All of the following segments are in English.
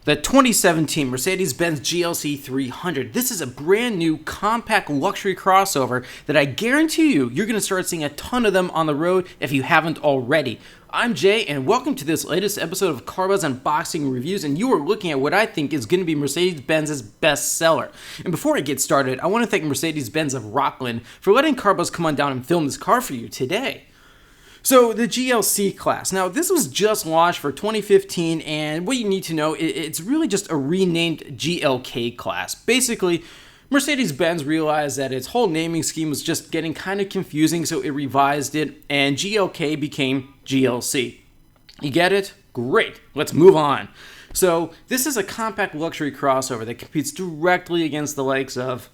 The 2017 Mercedes-Benz GLC300. This is a brand new compact luxury crossover that I guarantee you're going to start seeing a ton of them on the road if you haven't already. I'm Jay, and welcome to this latest episode of CarBuzz Unboxing Reviews, and you are looking at what I think is going to be Mercedes-Benz's best seller. And before I get started, I want to thank Mercedes-Benz of Rockland for letting CarBuzz come on down and film this car for you today. So the GLC-Class. Now, this was just launched for 2015, and what you need to know, it's really just a renamed GLK-Class. Basically, Mercedes-Benz realized that its whole naming scheme was just getting kind of confusing, so it revised it, and GLK became GLC. You get it? Great. Let's move on. So this is a compact luxury crossover that competes directly against the likes of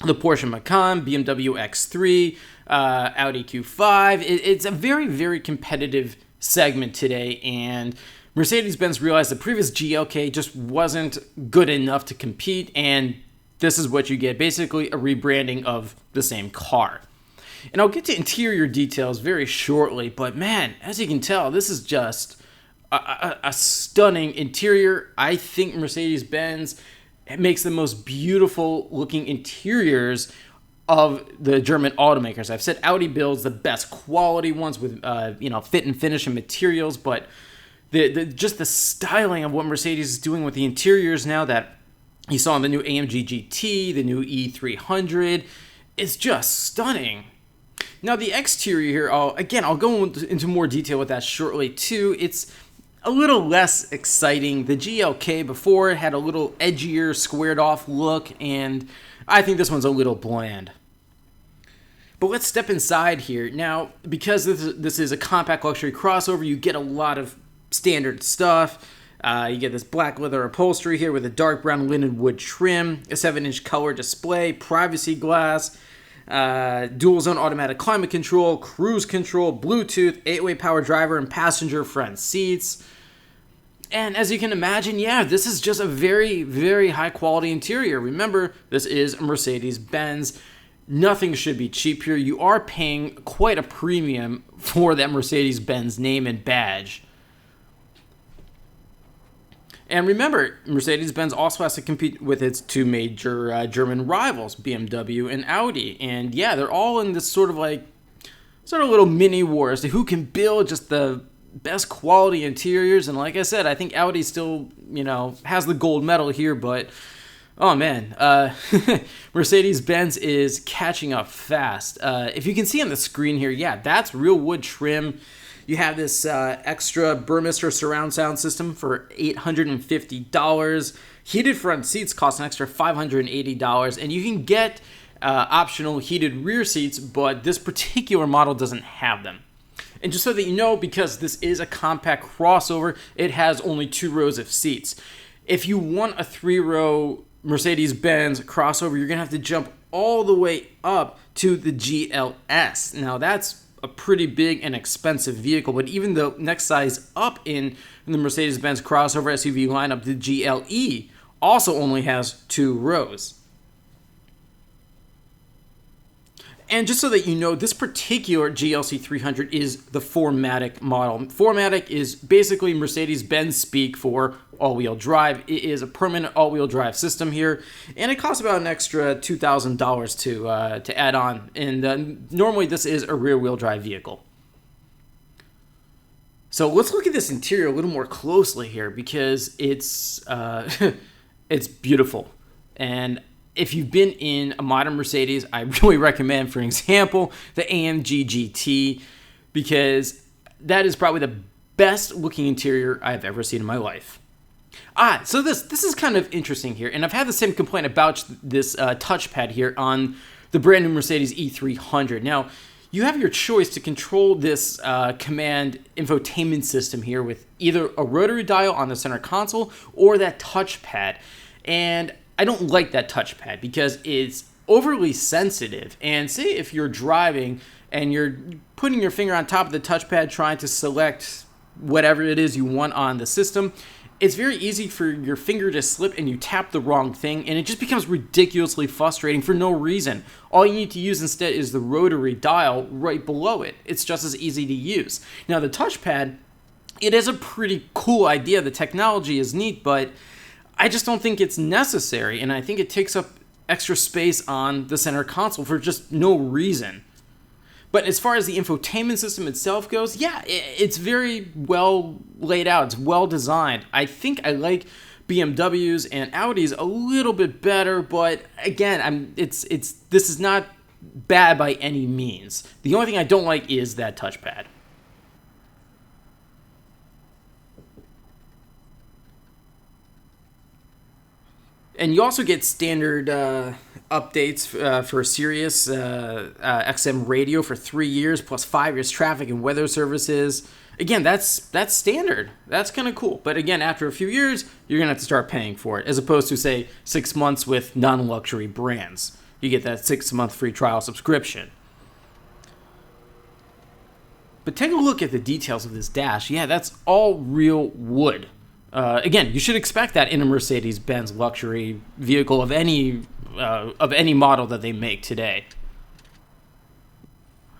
the Porsche Macan, BMW X3, Audi Q5. It's a very, very competitive segment today, and Mercedes-Benz realized the previous GLK just wasn't good enough to compete, and this is what you get, basically a rebranding of the same car. And I'll get to interior details very shortly, but man, as you can tell, this is just a stunning interior. I think Mercedes-Benz makes the most beautiful looking interiors of the German automakers. I've said Audi builds the best quality ones with fit and finish and materials, but just the styling of what Mercedes is doing with the interiors now that you saw in the new AMG GT, the new E300, it's just stunning. Now the exterior here, I'll go into more detail with that shortly too. It's a little less exciting. The GLK before had a little edgier, squared off look, and I think this one's a little bland. But let's step inside here. Now, because this is a compact luxury crossover, you get a lot of standard stuff. You get this black leather upholstery here with a dark brown linen wood trim, a 7-inch color display, privacy glass, dual zone automatic climate control, cruise control, Bluetooth, 8-way power driver, and passenger front seats. And as you can imagine, this is just a very, very high quality interior. Remember, this is a Mercedes-Benz. Nothing should be cheap here. You are paying quite a premium for that Mercedes-Benz name and badge. And remember, Mercedes-Benz also has to compete with its two major German rivals, BMW and Audi. And yeah, they're all in this sort of little mini war as to who can build just the best quality interiors. And like I said, I think Audi still, has the gold medal here, but oh man, Mercedes-Benz is catching up fast. If you can see on the screen here, that's real wood trim. You have this extra Burmester surround sound system for $850. Heated front seats cost an extra $580, and you can get optional heated rear seats, but this particular model doesn't have them. And just so that you know, because this is a compact crossover, it has only 2 rows of seats. If you want a 3-row Mercedes-Benz crossover, you're going to have to jump all the way up to the GLS. Now, that's a pretty big and expensive vehicle, but even the next size up in the Mercedes-Benz crossover SUV lineup, the GLE, also only has 2 rows. And just so that you know, this particular GLC300 is the 4MATIC model. 4MATIC is basically Mercedes-Benz-speak for all-wheel drive. It is a permanent all-wheel drive system here, and it costs about an extra $2,000 to add on. And normally this is a rear-wheel drive vehicle. So let's look at this interior a little more closely here because it's it's beautiful. And if you've been in a modern Mercedes, I really recommend, for example, the AMG GT, because that is probably the best looking interior I've ever seen in my life. So this is kind of interesting here, and I've had the same complaint about this touchpad here on the brand new Mercedes E300. Now, you have your choice to control this command infotainment system here with either a rotary dial on the center console or that touchpad, and I don't like that touchpad because it's overly sensitive. And say if you're driving and you're putting your finger on top of the touchpad trying to select whatever it is you want on the system, it's very easy for your finger to slip and you tap the wrong thing, and it just becomes ridiculously frustrating for no reason. All you need to use instead is the rotary dial right below it. It's just as easy to use. Now the touchpad, it is a pretty cool idea. The technology is neat, but I just don't think it's necessary, and I think it takes up extra space on the center console for just no reason. But as far as the infotainment system itself goes, yeah, it's very well laid out. It's well designed. I think I like BMWs and Audis a little bit better, but again, this is not bad by any means. The only thing I don't like is that touchpad. And you also get standard updates for Sirius XM radio for 3 years, plus 5 years traffic and weather services. Again, that's standard. That's kind of cool. But again, after a few years, you're going to have to start paying for it, as opposed to, say, 6 months with non-luxury brands. You get that 6-month free trial subscription. But take a look at the details of this dash. Yeah, that's all real wood. Again, you should expect that in a Mercedes-Benz luxury vehicle of any model that they make today.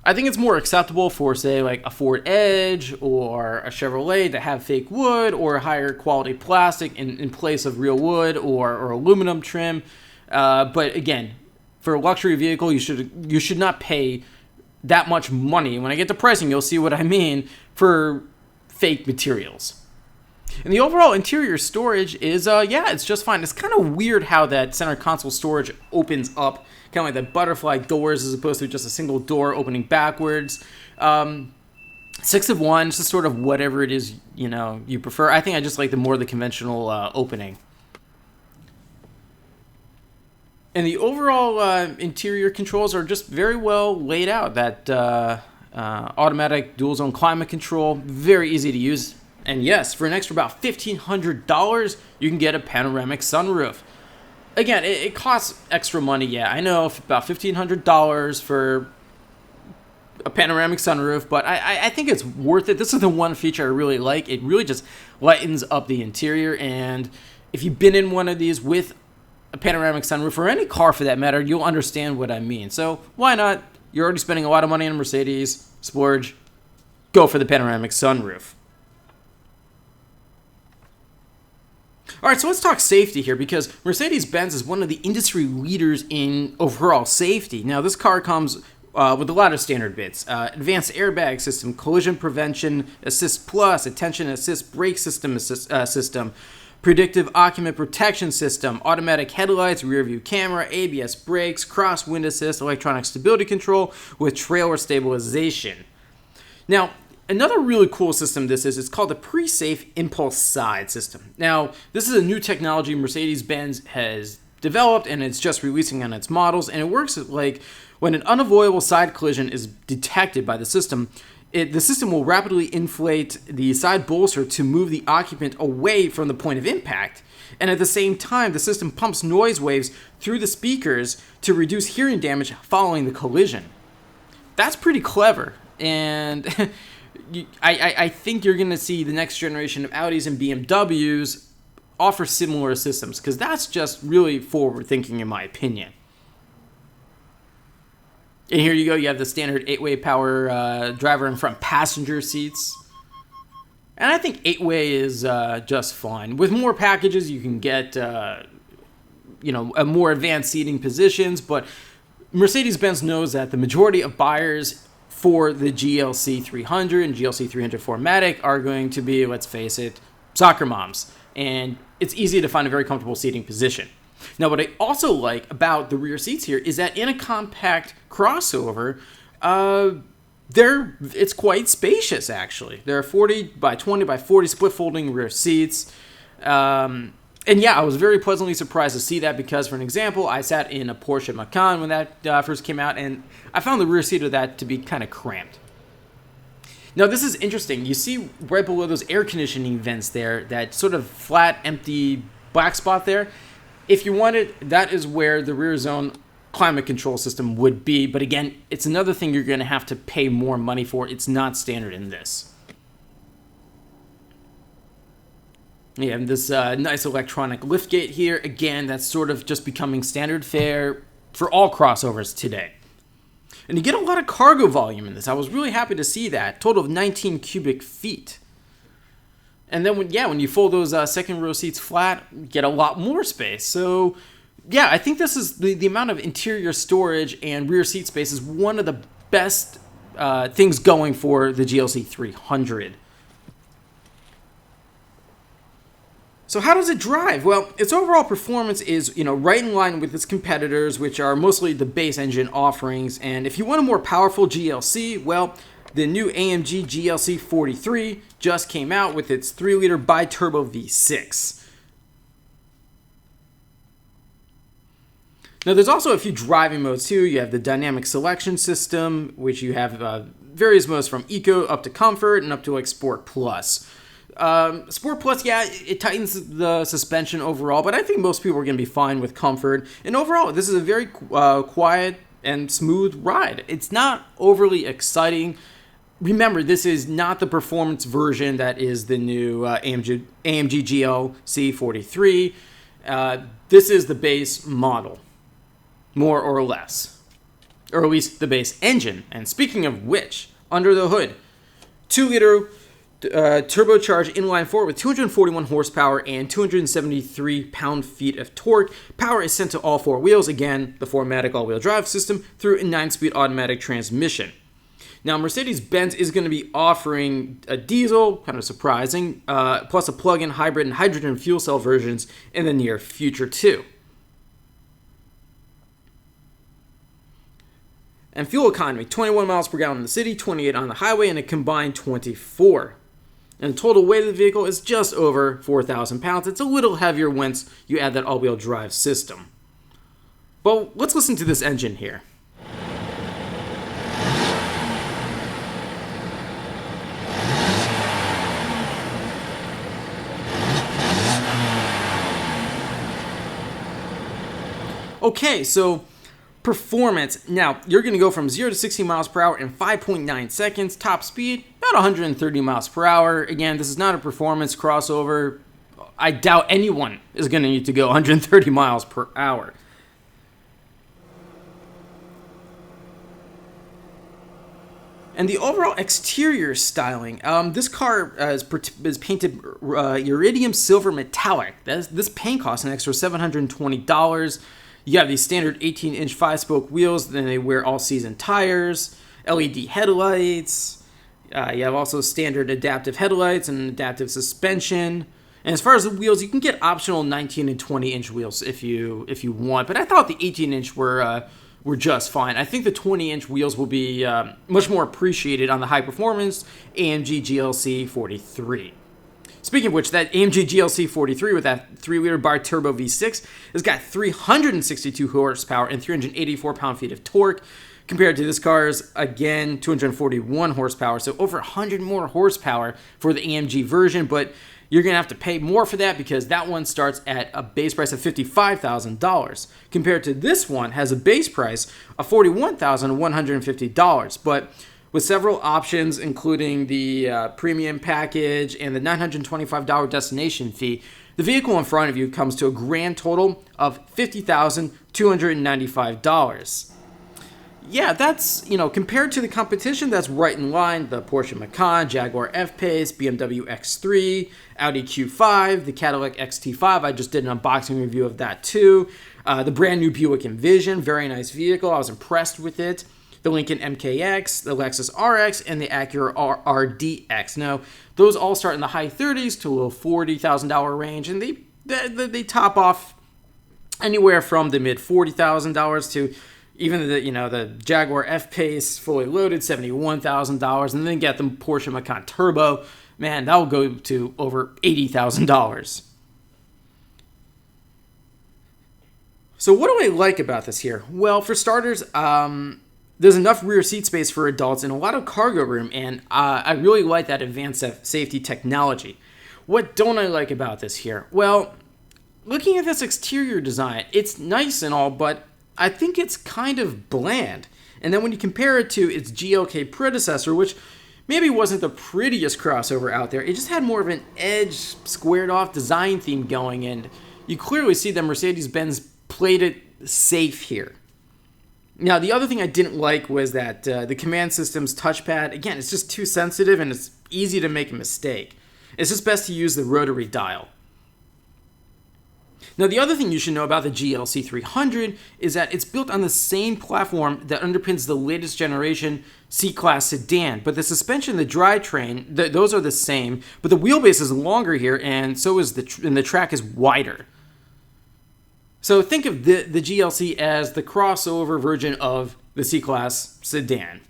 I think it's more acceptable for, say, like a Ford Edge or a Chevrolet to have fake wood or higher quality plastic in place of real wood or aluminum trim. But again, for a luxury vehicle, you should not pay that much money. When I get to pricing, you'll see what I mean for fake materials. And the overall interior storage is, it's just fine. It's kind of weird how that center console storage opens up, kind of like the butterfly doors as opposed to just a single door opening backwards. 6 of 1, just sort of whatever it is, you prefer. I think I just like the conventional opening. And the overall interior controls are just very well laid out. That automatic dual zone climate control, very easy to use. And yes, for an extra about $1,500, you can get a panoramic sunroof. Again, it costs extra money, yeah. I know, about $1,500 for a panoramic sunroof, but I think it's worth it. This is the one feature I really like. It really just lightens up the interior, and if you've been in one of these with a panoramic sunroof, or any car for that matter, you'll understand what I mean. So why not? You're already spending a lot of money on a Mercedes, splurge, go for the panoramic sunroof. All right, so let's talk safety here, because Mercedes-Benz is one of the industry leaders in overall safety. Now, this car comes with a lot of standard bits. Advanced airbag system, collision prevention assist plus, attention assist brake system, predictive occupant protection system, automatic headlights, rear view camera, ABS brakes, crosswind assist, electronic stability control with trailer stabilization. Now, another really cool system it's called the Pre-Safe Impulse Side system. Now, this is a new technology Mercedes-Benz has developed, and it's just releasing on its models, and it works like when an unavoidable side collision is detected by the system, the system will rapidly inflate the side bolster to move the occupant away from the point of impact. And at the same time, the system pumps noise waves through the speakers to reduce hearing damage following the collision. That's pretty clever, and I think you're going to see the next generation of Audis and BMWs offer similar systems, because that's just really forward thinking in my opinion. And here you go, you have the standard 8-way power driver and front passenger seats. And I think 8-way is just fine. With more packages, you can get a more advanced seating positions, but Mercedes-Benz knows that the majority of buyers for the GLC300 and GLC300 4MATIC are going to be, let's face it, soccer moms. And it's easy to find a very comfortable seating position. Now, what I also like about the rear seats here is that in a compact crossover, it's quite spacious, actually. There are 40 by 20 by 40 split folding rear seats. And yeah, I was very pleasantly surprised to see that, because, for an example, I sat in a Porsche Macan when that first came out, and I found the rear seat of that to be kind of cramped. Now, this is interesting. You see right below those air conditioning vents there, that sort of flat, empty black spot there. If you want it, that is where the rear zone climate control system would be. But again, it's another thing you're going to have to pay more money for. It's not standard in this. You have this nice electronic liftgate here. Again, that's sort of just becoming standard fare for all crossovers today. And you get a lot of cargo volume in this. I was really happy to see that. Total of 19 cubic feet. And then when you fold those second row seats flat, you get a lot more space. So yeah, I think this is the amount of interior storage and rear seat space is one of the best things going for the GLC300. So how does it drive? Well, its overall performance is, right in line with its competitors, which are mostly the base engine offerings. And if you want a more powerful GLC, well, the new AMG GLC43 just came out with its 3-liter bi-turbo V6. Now, there's also a few driving modes too. You have the dynamic selection system, which you have various modes from Eco up to Comfort and up to like Sport Plus. Sport Plus, yeah, it tightens the suspension overall, but I think most people are going to be fine with Comfort. And overall, this is a very quiet and smooth ride. It's not overly exciting. Remember, this is not the performance version that is the new AMG GLC43. This is the base model, more or less. Or at least the base engine. And speaking of which, under the hood, 2-liter turbocharged inline-four with 241 horsepower and 273 pound-feet of torque. Power is sent to all four wheels, again, the 4MATIC all-wheel drive system, through a 9-speed automatic transmission. Now, Mercedes-Benz is going to be offering a diesel, kind of surprising, plus a plug-in hybrid and hydrogen fuel cell versions in the near future, too. And fuel economy, 21 miles per gallon in the city, 28 on the highway, and a combined 24. And the total weight of the vehicle is just over 4,000 pounds. It's a little heavier once you add that all-wheel drive system. But let's listen to this engine here. Okay, so performance. Now, you're going to go from 0 to 60 miles per hour in 5.9 seconds. Top speed, about 130 miles per hour. Again, this is not a performance crossover. I doubt anyone is going to need to go 130 miles per hour. And the overall exterior styling, this car is painted iridium silver metallic. This paint costs an extra $720. You have these standard 18-inch 5-spoke wheels, then they wear all-season tires, LED headlights. You have also standard adaptive headlights and adaptive suspension. And as far as the wheels, you can get optional 19 and 20-inch wheels if you want. But I thought the 18-inch were just fine. I think the 20-inch wheels will be much more appreciated on the high-performance AMG GLC43. Speaking of which, that AMG GLC43 with that 3-liter bi-turbo V6 has got 362 horsepower and 384 pound-feet of torque, compared to this car's, again, 241 horsepower. So over 100 more horsepower for the AMG version, but you're going to have to pay more for that because that one starts at a base price of $55,000, compared to this one has a base price of $41,150. But with several options, including the premium package and the $925 destination fee, the vehicle in front of you comes to a grand total of $50,295. Yeah, that's, compared to the competition, that's right in line. The Porsche Macan, Jaguar F-Pace, BMW X3, Audi Q5, the Cadillac XT5. I just did an unboxing review of that too. The brand new Buick Envision, very nice vehicle. I was impressed with it. The Lincoln MKX, the Lexus RX, and the Acura RDX. Now, those all start in the high 30s to a low $40,000 range, and they top off anywhere from the mid $40,000 to even the Jaguar F-Pace fully loaded, $71,000, and then get the Porsche Macan Turbo. Man, that will go to over $80,000. So what do I like about this here? Well, for starters, there's enough rear seat space for adults and a lot of cargo room, and I really like that advanced safety technology. What don't I like about this here? Well, looking at this exterior design, it's nice and all, but I think it's kind of bland. And then when you compare it to its GLK predecessor, which maybe wasn't the prettiest crossover out there, it just had more of an edge, squared-off design theme going, and you clearly see that Mercedes-Benz played it safe here. Now, the other thing I didn't like was that the command system's touchpad, again, it's just too sensitive and it's easy to make a mistake. It's just best to use the rotary dial. Now, the other thing you should know about the GLC300 is that it's built on the same platform that underpins the latest generation C-Class sedan, but the suspension and the drivetrain, those are the same, but the wheelbase is longer here, and so is the track is wider. So think of the GLC as the crossover version of the C-Class sedan.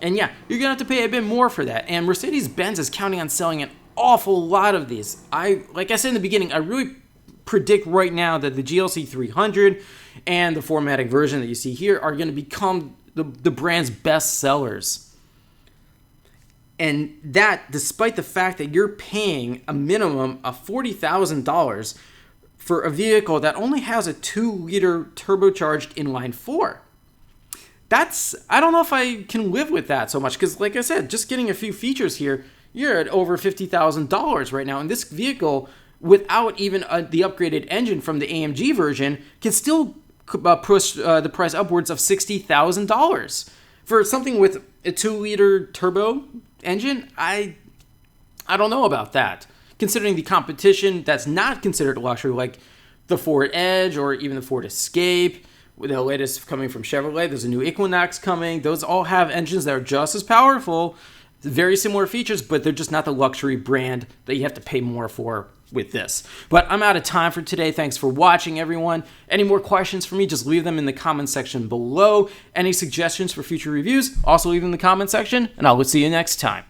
And yeah, you're going to have to pay a bit more for that, and Mercedes-Benz is counting on selling an awful lot of these. Like I said in the beginning, I really predict right now that the GLC300 and the 4MATIC version that you see here are going to become the brand's best sellers. And that despite the fact that you're paying a minimum of $40,000 for a vehicle that only has a 2-liter turbocharged inline-four. I don't know if I can live with that so much, because like I said, just getting a few features here, you're at over $50,000 right now. And this vehicle, without even the upgraded engine from the AMG version, can still push the price upwards of $60,000. For something with a 2-liter turbo engine, I don't know about that. Considering the competition that's not considered luxury, like the Ford Edge or even the Ford Escape, the latest coming from Chevrolet, there's a new Equinox coming. Those all have engines that are just as powerful, very similar features, but they're just not the luxury brand that you have to pay more for with this. But I'm out of time for today. Thanks for watching, everyone. Any more questions for me, just leave them in the comment section below. Any suggestions for future reviews, also leave them in the comment section, and I'll see you next time.